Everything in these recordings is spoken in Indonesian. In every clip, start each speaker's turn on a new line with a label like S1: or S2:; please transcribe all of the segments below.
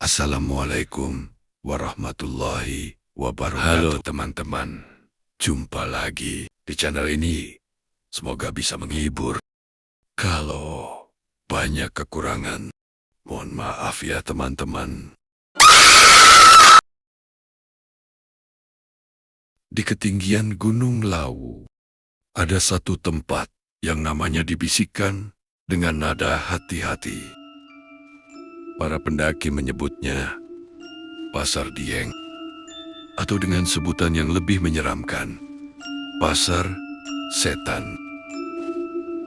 S1: Assalamualaikum warahmatullahi wabarakatuh. Halo teman-teman, jumpa lagi di channel ini. Semoga bisa menghibur. Kalau banyak kekurangan, mohon maaf ya teman-teman. Di ketinggian Gunung Lawu, ada satu tempat yang namanya dibisikkan dengan nada hati-hati. Para pendaki menyebutnya Pasar Dieng, atau dengan sebutan yang lebih menyeramkan, Pasar Setan.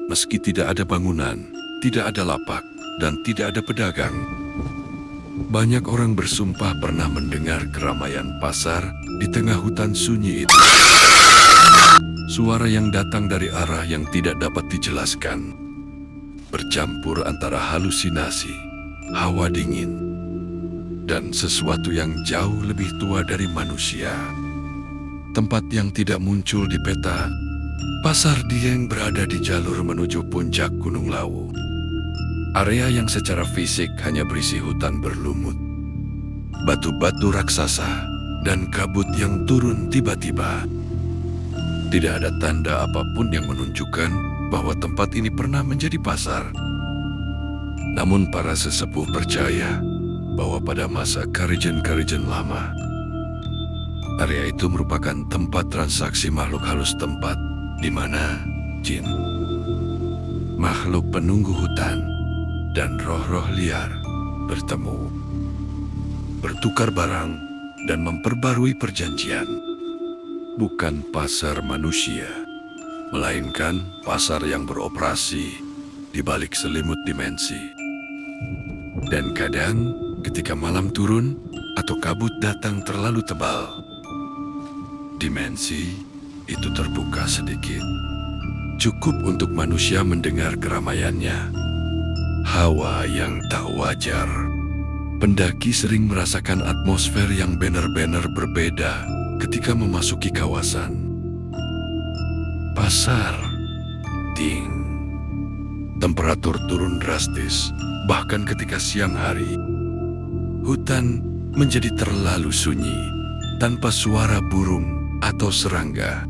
S1: Meski tidak ada bangunan, tidak ada lapak, dan tidak ada pedagang, banyak orang bersumpah pernah mendengar keramaian pasar di tengah hutan sunyi itu. Suara yang datang dari arah yang tidak dapat dijelaskan, bercampur antara halusinasi, hawa dingin, dan sesuatu yang jauh lebih tua dari manusia. Tempat yang tidak muncul di peta, Pasar Dieng berada di jalur menuju puncak Gunung Lawu. Area yang secara fisik hanya berisi hutan berlumut, batu-batu raksasa, dan kabut yang turun tiba-tiba. Tidak ada tanda apapun yang menunjukkan bahwa tempat ini pernah menjadi pasar. Namun para sesepuh percaya bahwa pada masa Karijen lama, area itu merupakan tempat transaksi makhluk halus tempat di mana jin, makhluk penunggu hutan, dan roh-roh liar bertemu, bertukar barang, dan memperbarui perjanjian. Bukan pasar manusia, melainkan pasar yang beroperasi di balik selimut dimensi. Dan kadang ketika malam turun atau kabut datang terlalu tebal, dimensi itu terbuka sedikit, cukup untuk manusia mendengar keramaiannya. Hawa yang tak wajar. Pendaki sering merasakan atmosfer yang benar-benar berbeda ketika memasuki kawasan Pasar Dieng. Temperatur turun drastis, bahkan ketika siang hari. Hutan menjadi terlalu sunyi, tanpa suara burung atau serangga.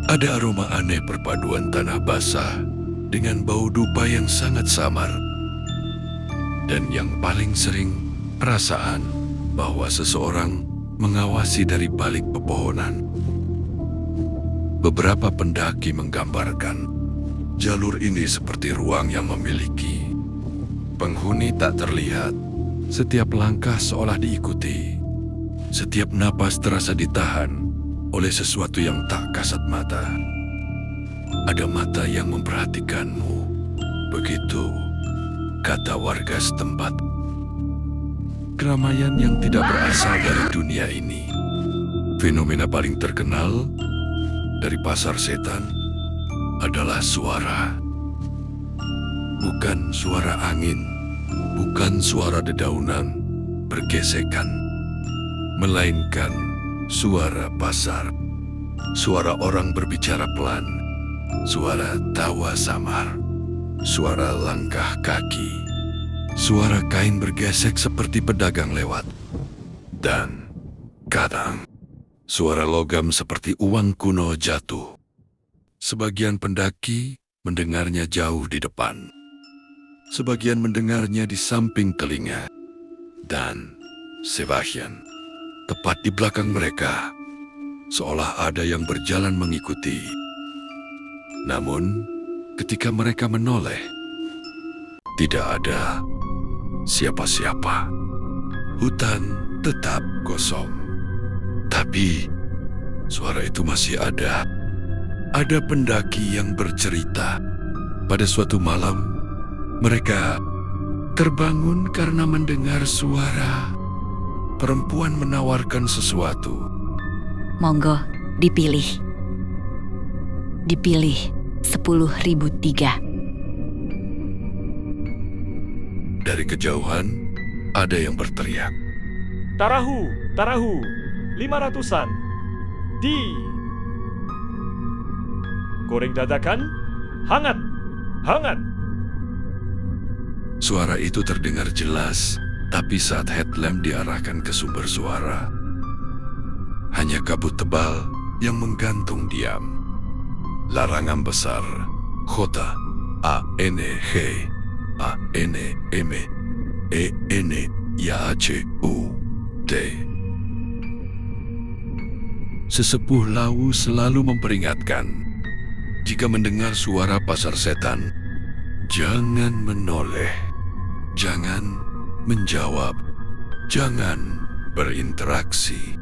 S1: Ada aroma aneh perpaduan tanah basah dengan bau dupa yang sangat samar. Dan yang paling sering, perasaan bahwa seseorang mengawasi dari balik pepohonan. Beberapa pendaki menggambarkan jalur ini seperti ruang yang memiliki penghuni tak terlihat. Setiap langkah seolah diikuti. Setiap napas terasa ditahan oleh sesuatu yang tak kasat mata. Ada mata yang memperhatikanmu. Begitu kata warga setempat. Keramaian yang tidak berasal dari dunia ini. Fenomena paling terkenal dari Pasar Setan adalah suara. Bukan suara angin, bukan suara dedaunan bergesekan, melainkan suara pasar. Suara orang berbicara pelan, suara tawa samar, suara langkah kaki, suara kain bergesek seperti pedagang lewat, dan kadang suara logam seperti uang kuno jatuh. Sebagian pendaki mendengarnya jauh di depan, sebagian mendengarnya di samping telinga, dan sebagian tepat di belakang mereka, seolah ada yang berjalan mengikuti. Namun, ketika mereka menoleh, tidak ada siapa-siapa. Hutan tetap kosong. Tapi, suara itu masih ada. Ada pendaki yang bercerita. Pada suatu malam, mereka terbangun karena mendengar suara perempuan menawarkan sesuatu.
S2: Monggo, dipilih. Dipilih 10.003.
S1: Dari kejauhan, ada yang berteriak.
S3: Tarahu, tarahu, 500-an. Di. Goreng dadakan, hangat, hangat.
S1: Suara itu terdengar jelas Tapi saat headlamp diarahkan ke sumber suara, hanya kabut tebal yang menggantung diam. Larangan besar Kota ANEHANEMEENYACUT. Sesepuh Lawu selalu memperingatkan, jika mendengar suara pasar setan, jangan menoleh, jangan menjawab, jangan berinteraksi.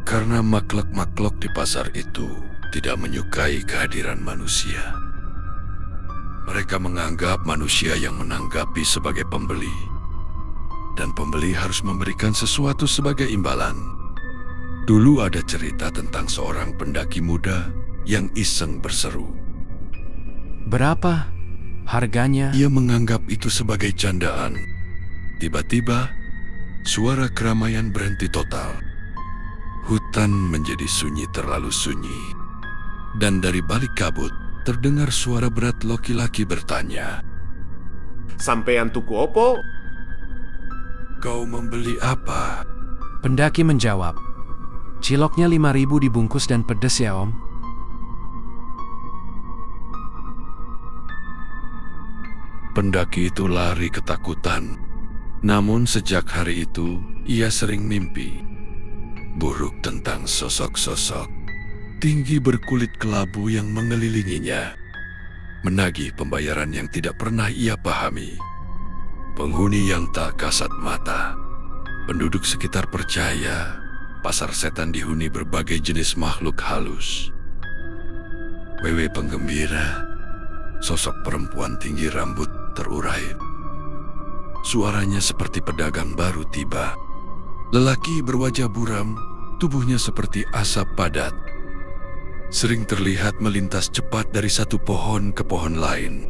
S1: Karena makhluk-makhluk di pasar itu tidak menyukai kehadiran manusia. Mereka menganggap manusia yang menanggapi sebagai pembeli, dan pembeli harus memberikan sesuatu sebagai imbalan. Dulu ada cerita tentang seorang pendaki muda yang iseng berseru.
S4: Berapa harganya?
S1: Ia menganggap itu sebagai candaan. Tiba-tiba, suara keramaian berhenti total. Hutan menjadi sunyi, terlalu sunyi. Dan dari balik kabut, terdengar suara berat laki-laki bertanya.
S5: Sampean tuku opo?
S1: Kau membeli apa?
S4: Pendaki menjawab, ciloknya 5.000 dibungkus dan pedes ya om.
S1: Pendaki itu lari ketakutan. Namun sejak hari itu, ia sering mimpi buruk tentang sosok-sosok tinggi berkulit kelabu yang mengelilinginya, menagih pembayaran yang tidak pernah ia pahami. Penghuni yang tak kasat mata. Penduduk sekitar percaya pasar setan dihuni berbagai jenis makhluk halus. Wewe penggembira, sosok perempuan tinggi rambut terurai. Suaranya seperti pedagang baru tiba. Lelaki berwajah buram, tubuhnya seperti asap padat. Sering terlihat melintas cepat dari satu pohon ke pohon lain.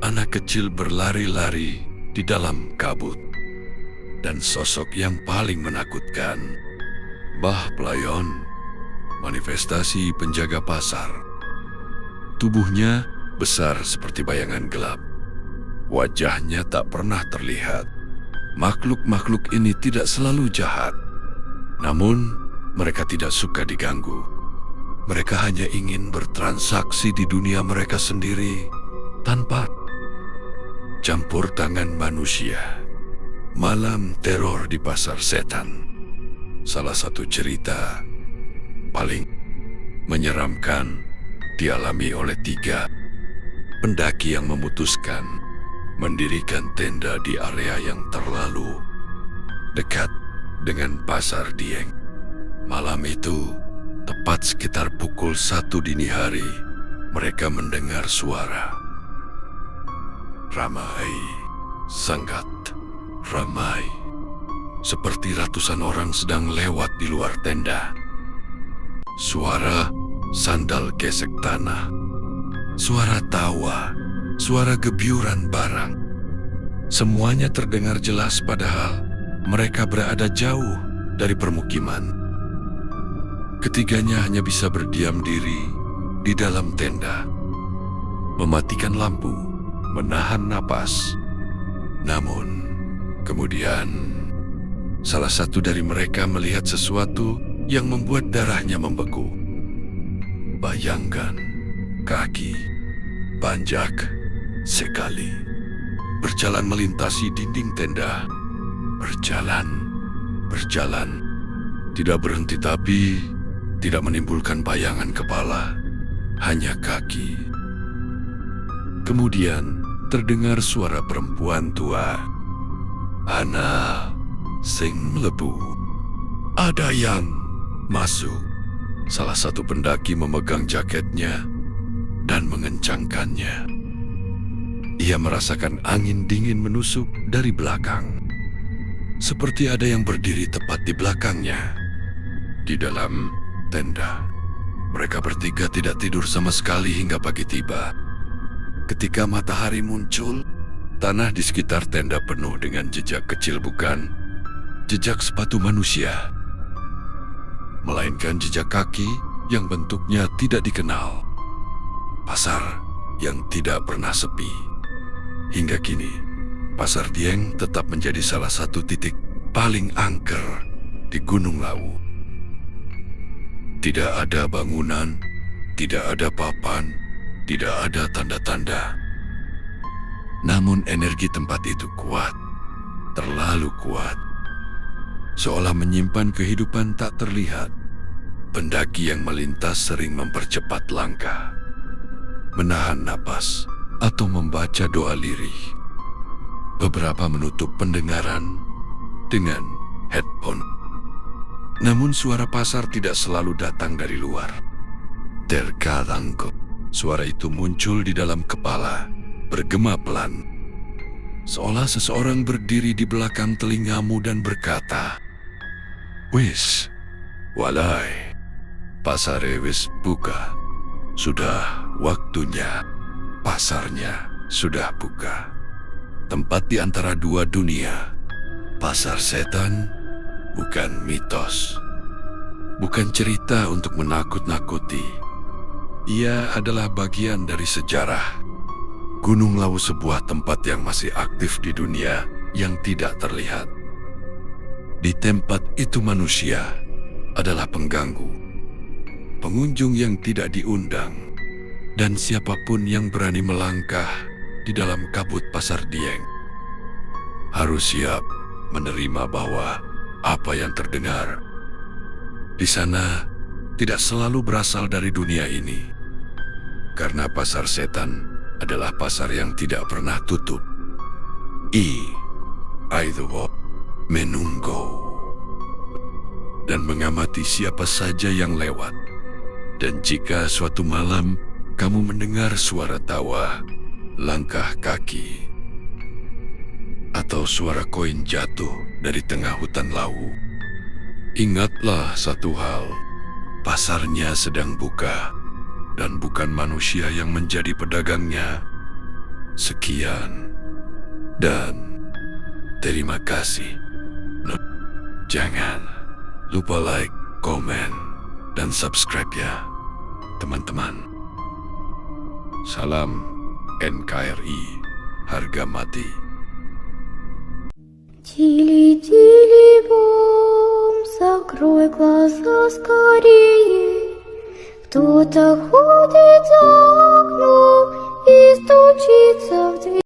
S1: Anak kecil berlari-lari di dalam kabut. Dan sosok yang paling menakutkan, Bah Playon, manifestasi penjaga pasar. Tubuhnya besar seperti bayangan gelap. Wajahnya tak pernah terlihat. Makhluk-makhluk ini tidak selalu jahat. Namun, mereka tidak suka diganggu. Mereka hanya ingin bertransaksi di dunia mereka sendiri tanpa campur tangan manusia. Malam teror di pasar setan. Salah satu cerita paling menyeramkan dialami oleh 3 pendaki yang memutuskan mendirikan tenda di area yang terlalu dekat dengan pasar Dieng. Malam itu, tepat sekitar pukul 1 dini hari, mereka mendengar suara. Ramai, sangat ramai. Seperti ratusan orang sedang lewat di luar tenda. Suara sandal gesek tanah. Suara tawa. Suara gebyuran barang. Semuanya terdengar jelas padahal mereka berada jauh dari permukiman. Ketiganya hanya bisa berdiam diri di dalam tenda. Mematikan lampu, menahan napas. Namun, kemudian salah satu dari mereka melihat sesuatu yang membuat darahnya membeku. Bayangkan, kaki, panjang sekali, berjalan melintasi dinding tenda. Berjalan, tidak berhenti tapi tidak menimbulkan bayangan kepala, hanya kaki. Kemudian terdengar suara perempuan tua. Ana sing mlebu. Ada yang masuk. Salah satu pendaki memegang jaketnya dan mengencangkannya. Ia merasakan angin dingin menusuk dari belakang. Seperti ada yang berdiri tepat di belakangnya. Di dalam tenda, mereka bertiga tidak tidur sama sekali hingga pagi tiba. Ketika matahari muncul, tanah di sekitar tenda penuh dengan jejak kecil, bukan jejak sepatu manusia, melainkan jejak kaki yang bentuknya tidak dikenal. Pasar yang tidak pernah sepi. Hingga kini, Pasar Dieng tetap menjadi salah satu titik paling angker di Gunung Lawu. Tidak ada bangunan, tidak ada papan, tidak ada tanda-tanda. Namun energi tempat itu kuat, terlalu kuat. Seolah menyimpan kehidupan tak terlihat. Pendaki yang melintas sering mempercepat langkah, menahan napas, atau membaca doa lirih. Beberapa menutup pendengaran dengan headphone. Namun suara pasar tidak selalu datang dari luar. Terkadang suara itu muncul di dalam kepala, bergema pelan. Seolah seseorang berdiri di belakang telingamu dan berkata, "Wis, walai, pasar wis buka. Sudah waktunya, pasarnya sudah buka." Tempat di antara dua dunia. Pasar setan bukan mitos. Bukan cerita untuk menakut-nakuti. Ia adalah bagian dari sejarah. Gunung Lawu sebuah tempat yang masih aktif di dunia yang tidak terlihat. Di tempat itu manusia adalah pengganggu, pengunjung yang tidak diundang, dan siapapun yang berani melangkah di dalam kabut Pasar Dieng harus siap menerima bahwa apa yang terdengar di sana tidak selalu berasal dari dunia ini. Karena pasar setan adalah pasar yang tidak pernah tutup. Aidowo menunggu dan mengamati siapa saja yang lewat. Dan jika suatu malam kamu mendengar suara tawa, langkah kaki, atau suara koin jatuh dari tengah hutan Lawu, ingatlah satu hal, pasarnya sedang buka. Dan bukan manusia yang menjadi pedagangnya. Sekian dan terima kasih. Jangan lupa like, komen, dan subscribe ya, teman-teman. Salam NKRI, harga mati.
S6: Тили-тили бом, закрой глаза скорее. Кто-то